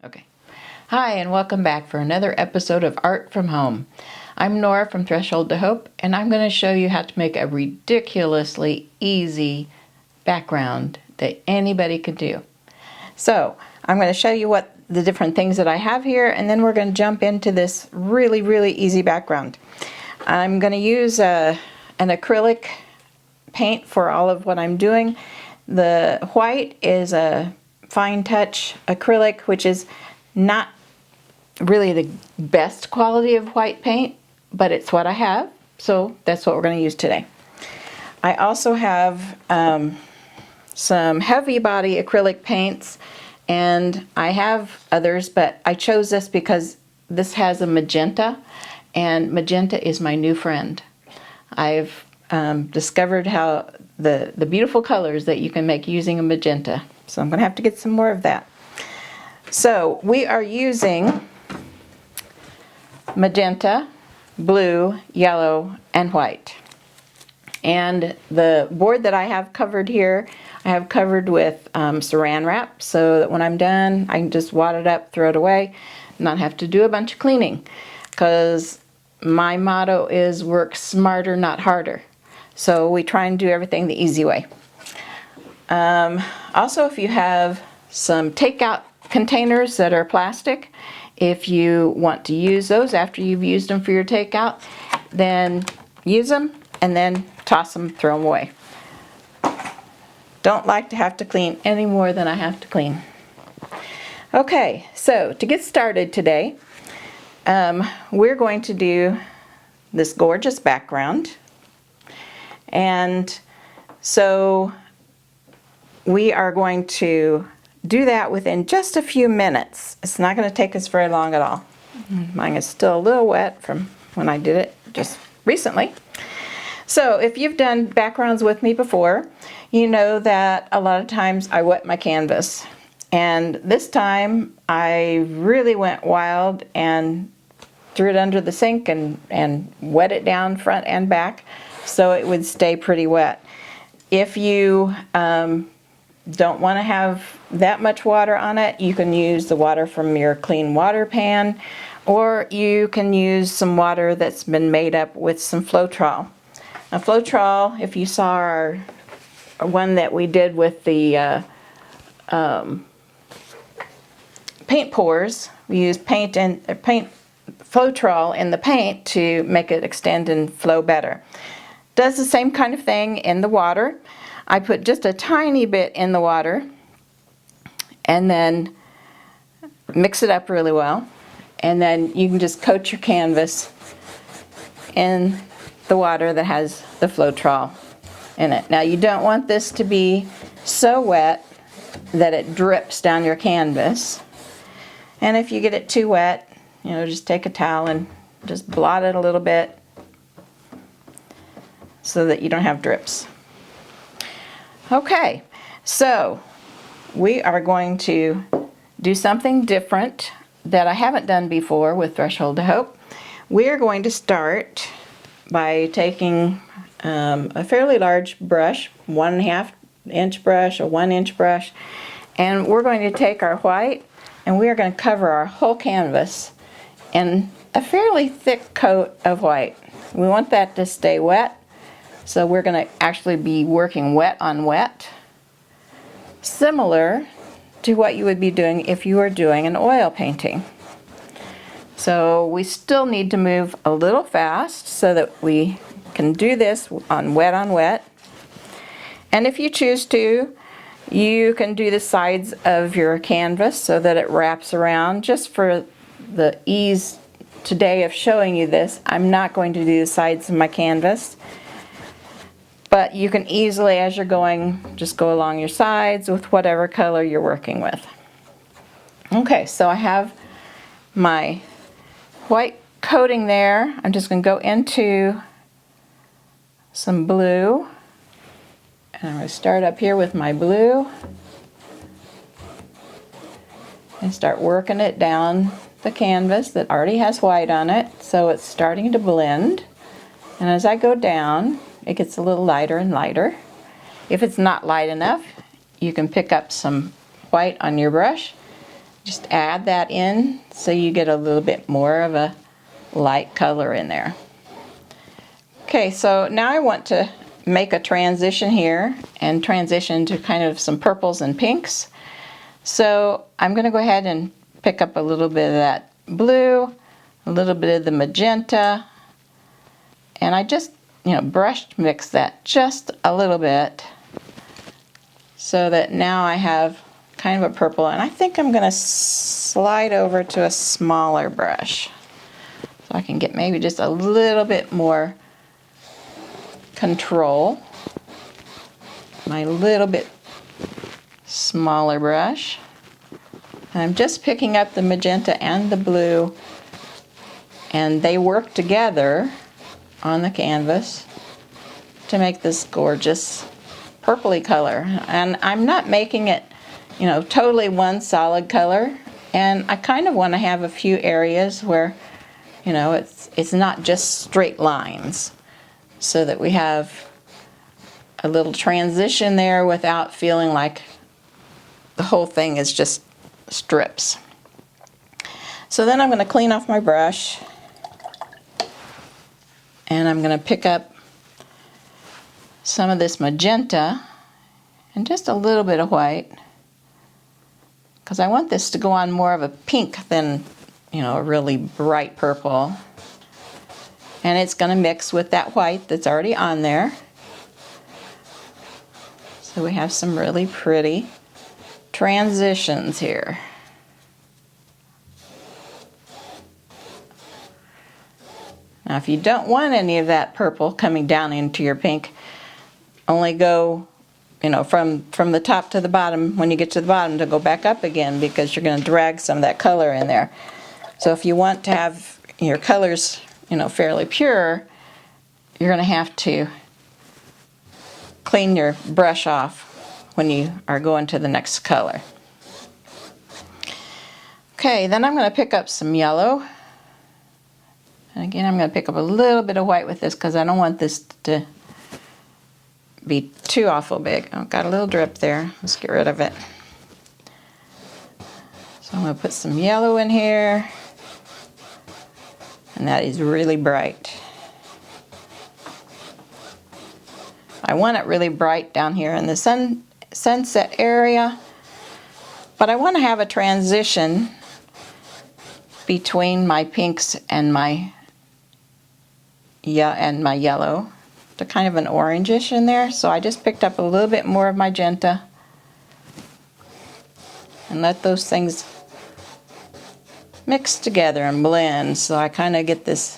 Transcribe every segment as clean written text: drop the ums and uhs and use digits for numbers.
Okay. Hi, and welcome back for another episode of Art from Home. I'm Nora from Threshold to Hope, and I'm going to show you how to make a ridiculously easy background that anybody could do. So, I'm going to show you what the different things that I have here, and then we're going to jump into this really easy background. I'm going to use an acrylic paint for all of what I'm doing. The white is a fine touch acrylic, which is not really the best quality of white paint, but it's what I have, so that's what we're going to use today. I also have some heavy body acrylic paints, and I have others, but I chose this because this has a magenta, and magenta is my new friend. I've discovered how the beautiful colors that you can make using a magenta. So I'm going to have to get some more of that. So we are using magenta, blue, yellow, and white. And the board that I have covered here, I have covered with saran wrap so that when I'm done, I can just wad it up, throw it away, not have to do a bunch of cleaning. Because my motto is work smarter, not harder. So we try and do everything the easy way. Also, if you have some takeout containers that are plastic, if you want to use those after you've used them for your takeout, then use them and then toss them, throw them away. Don't like to have to clean any more than I have to clean. Okay, so to get started today, we're going to do this gorgeous background. And so we are going to do that within just a few minutes. It's not going to take us very long at all. Mine is still a little wet from when I did it just recently. So if you've done backgrounds with me before, you know that a lot of times I wet my canvas. And this time I really went wild and threw it under the sink and wet it down front and back so it would stay pretty wet. If you don't want to have that much water on it, you can use the water from your clean water pan, or you can use some water that's been made up with some Floetrol. Now Floetrol, if you saw our one that we did with the paint pours, we used paint Floetrol in the paint to make it extend and flow better. Does the same kind of thing in the water. I put just a tiny bit in the water and then mix it up really well, and then you can just coat your canvas in the water that has the Floetrol in it. Now you don't want this to be so wet that it drips down your canvas, and if you get it too wet, just take a towel and just blot it a little bit so that you don't have drips. Okay, so we are going to do something different that I haven't done before with Threshold to Hope. We are going to start by taking a fairly large brush, 1.5 inch brush, a 1 inch brush, and we're going to take our white and we are going to cover our whole canvas in a fairly thick coat of white. We want that to stay wet. So we're going to actually be working wet on wet, similar to what you would be doing if you were doing an oil painting. So we still need to move a little fast so that we can do this on wet. And if you choose to, you can do the sides of your canvas so that it wraps around. Just for the ease today of showing you this, I'm not going to do the sides of my canvas. But you can easily, as you're going, just go along your sides with whatever color you're working with. Okay, so I have my white coating there. I'm just going to go into some blue. And I'm going to start up here with my blue and start working it down the canvas that already has white on it, so it's starting to blend. And as I go down, it gets a little lighter and lighter. If it's not light enough, you can pick up some white on your brush Just add that in so you get a little bit more of a light color in there. Okay, so now I want to make a transition here and transition to kind of some purples and pinks. So I'm going to go ahead and pick up a little bit of that blue, a little bit of the magenta, and I just, brush mix that just a little bit so that now I have kind of a purple, and I think I'm going to slide over to a smaller brush so I can get maybe just a little bit more control. My little bit smaller brush. And I'm just picking up the magenta and the blue, and they work together on the canvas to make this gorgeous purpley color. And I'm not making it totally one solid color, and I kind of want to have a few areas where it's not just straight lines, so that we have a little transition there without feeling like the whole thing is just strips. So then I'm going to clean off my brush, and I'm going to pick up some of this magenta and just a little bit of white, because I want this to go on more of a pink than, a really bright purple. And it's going to mix with that white that's already on there. So we have some really pretty transitions here. Now if you don't want any of that purple coming down into your pink, only go from the top to the bottom, when you get to the bottom, to go back up again, because you're going to drag some of that color in there. So if you want to have your colors, fairly pure, you're going to have to clean your brush off when you are going to the next color. Okay, then I'm going to pick up some yellow. And again, I'm going to pick up a little bit of white with this because I don't want this to be too awful big. Oh, got a little drip there. Let's get rid of it. So I'm going to put some yellow in here. And that is really bright. I want it really bright down here in the sunset area, but I want to have a transition between my pinks and my yellow to kind of an orangish in there. So I just picked up a little bit more of magenta and let those things mix together and blend, so I kind of get this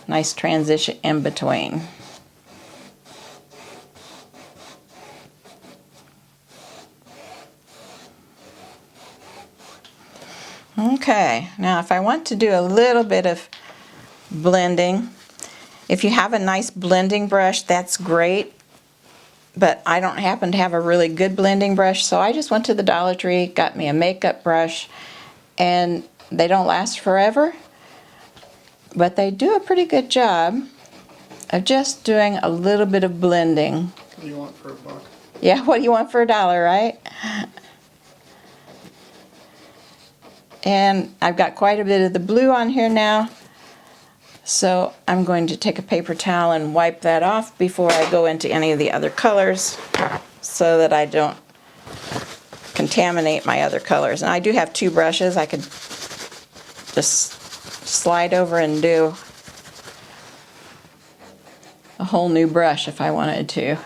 nice transition in between. Okay, now if I want to do a little bit of blending, if you have a nice blending brush, that's great, but I don't happen to have a really good blending brush, so I just went to the Dollar Tree, got me a makeup brush, and they don't last forever, but they do a pretty good job of just doing a little bit of blending. What do you want for $1? Yeah, what do you want for $1, right? And I've got quite a bit of the blue on here now, so I'm going to take a paper towel and wipe that off before I go into any of the other colors, so that I don't contaminate my other colors. And I do have 2 brushes. I could just slide over and do a whole new brush if I wanted to.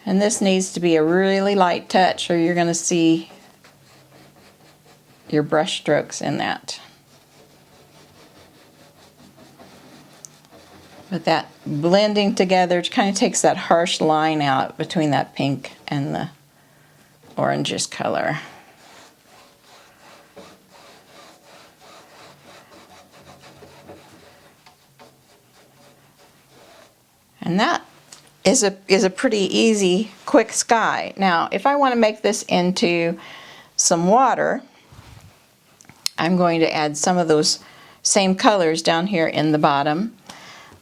And this needs to be a really light touch, or you're going to see your brush strokes in that. But that blending together kind of takes that harsh line out between that pink and the orangish color. And that is a pretty easy, quick sky. Now, if I want to make this into some water, I'm going to add some of those same colors down here in the bottom.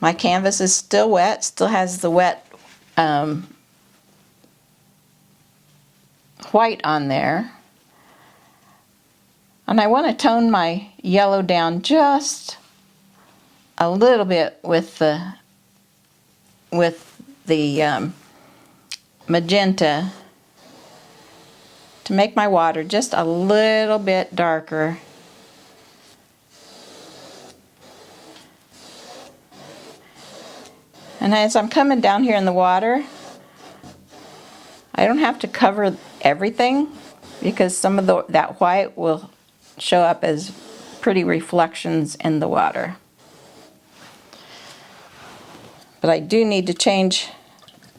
My canvas is still wet, still has the wet white on there. And I want to tone my yellow down just a little bit with the magenta to make my water just a little bit darker. And as I'm coming down here in the water, I don't have to cover everything because some of that white will show up as pretty reflections in the water. But I do need to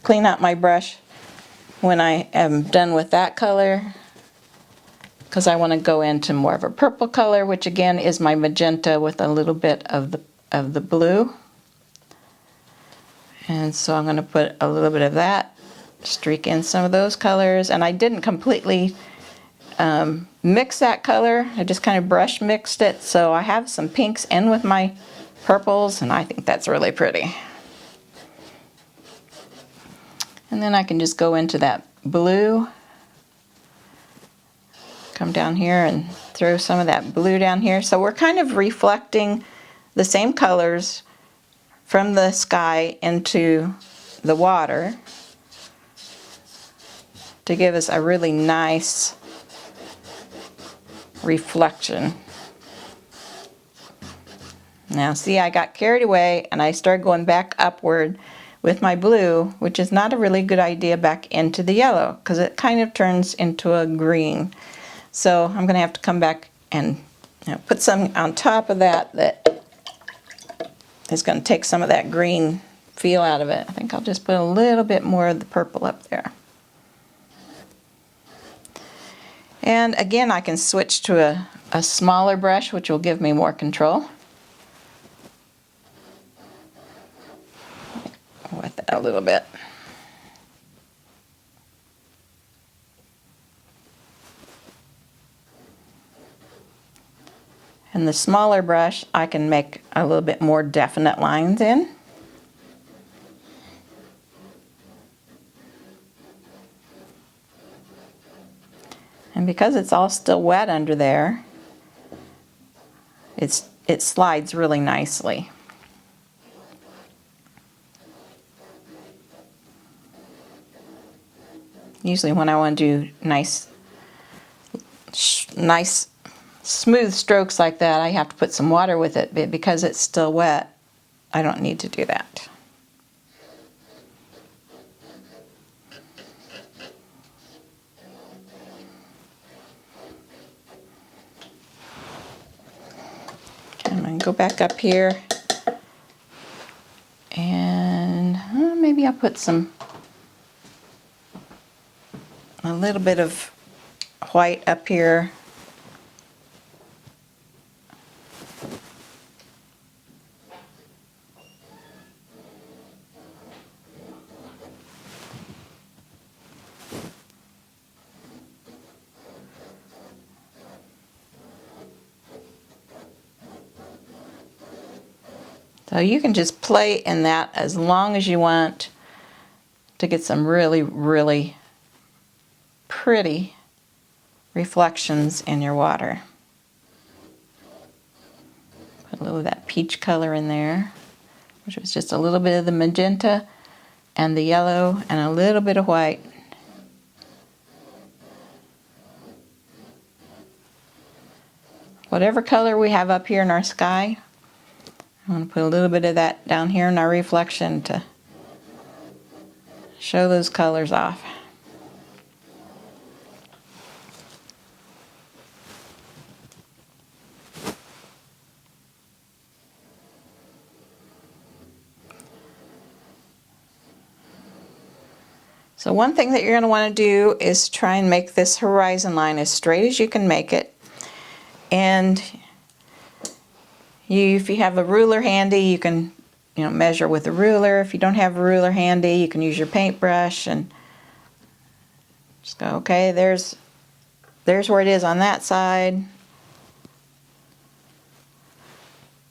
clean out my brush when I am done with that color, because I want to go into more of a purple color, which again is my magenta with a little bit of the blue. And so I'm going to put a little bit of that, streak in some of those colors. And I didn't completely mix that color. I just kind of brush mixed it. So I have some pinks in with my purples, and I think that's really pretty. And then I can just go into that blue. Come down here and throw some of that blue down here. So we're kind of reflecting the same colors from the sky into the water to give us a really nice reflection. Now see, I got carried away and I started going back upward with my blue, which is not a really good idea, back into the yellow because it kind of turns into a green. So I'm going to have to come back and put some on top of that is going to take some of that green feel out of it. I think I'll just put a little bit more of the purple up there. And again, I can switch to a smaller brush, which will give me more control. Wet that a little bit. And the smaller brush, I can make a little bit more definite lines in. And because it's all still wet under there, it slides really nicely. Usually when I want to do nice smooth strokes like that, I have to put some water with it, but because it's still wet, I don't need to do that. Okay, I'm going to go back up here and maybe I'll put a little bit of white up here. So you can just play in that as long as you want to get some really, really pretty reflections in your water. Put a little of that peach color in there, which was just a little bit of the magenta and the yellow and a little bit of white. Whatever color we have up here in our sky, I'm going to put a little bit of that down here in our reflection to show those colors off. So one thing that you're going to want to do is try and make this horizon line as straight as you can make it. And if you have a ruler handy, you can measure with a ruler. If you don't have a ruler handy, you can use your paintbrush and just go, okay, there's where it is on that side.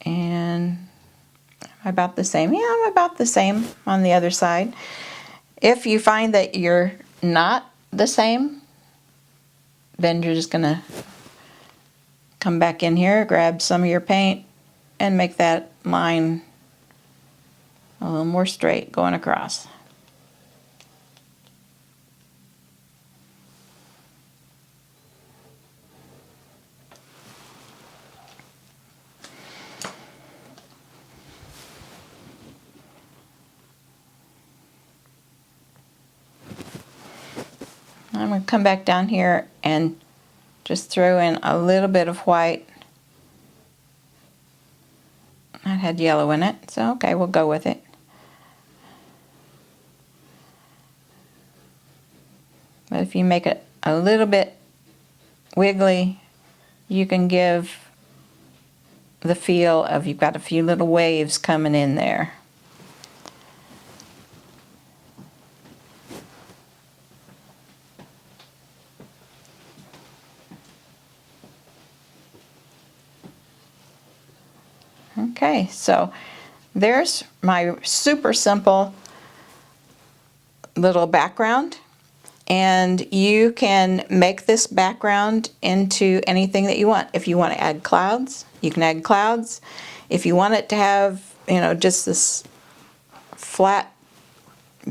And I'm about the same. Yeah, I'm about the same on the other side. If you find that you're not the same, then you're just going to come back in here, grab some of your paint, and make that line a little more straight going across. I'm going to come back down here and just throw in a little bit of white. That had yellow in it, so okay, we'll go with it. But if you make it a little bit wiggly, you can give the feel of you've got a few little waves coming in there. Okay, so there's my super simple little background, and you can make this background into anything that you want. If you want to add clouds, you can add clouds. If you want it to have, you know, just this flat,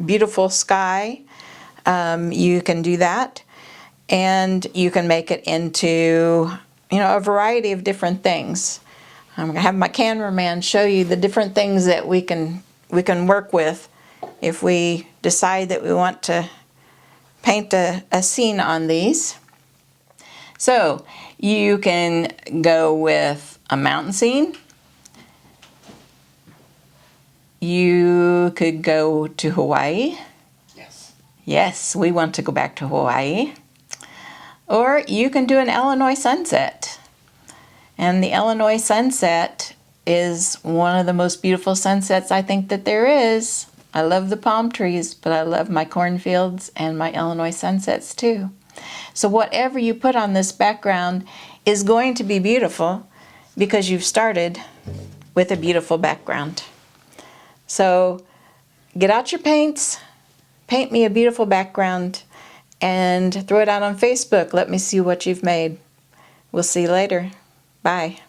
beautiful sky, you can do that, and you can make it into, you know, a variety of different things. I'm going to have my cameraman show you the different things that we can work with if we decide that we want to paint a scene on these. So you can go with a mountain scene. You could go to Hawaii. Yes. Yes, we want to go back to Hawaii. Or you can do an Illinois sunset. And the Illinois sunset is one of the most beautiful sunsets I think that there is. I love the palm trees, but I love my cornfields and my Illinois sunsets too. So whatever you put on this background is going to be beautiful because you've started with a beautiful background. So get out your paints, paint me a beautiful background, and throw it out on Facebook. Let me see what you've made. We'll see you later. Bye.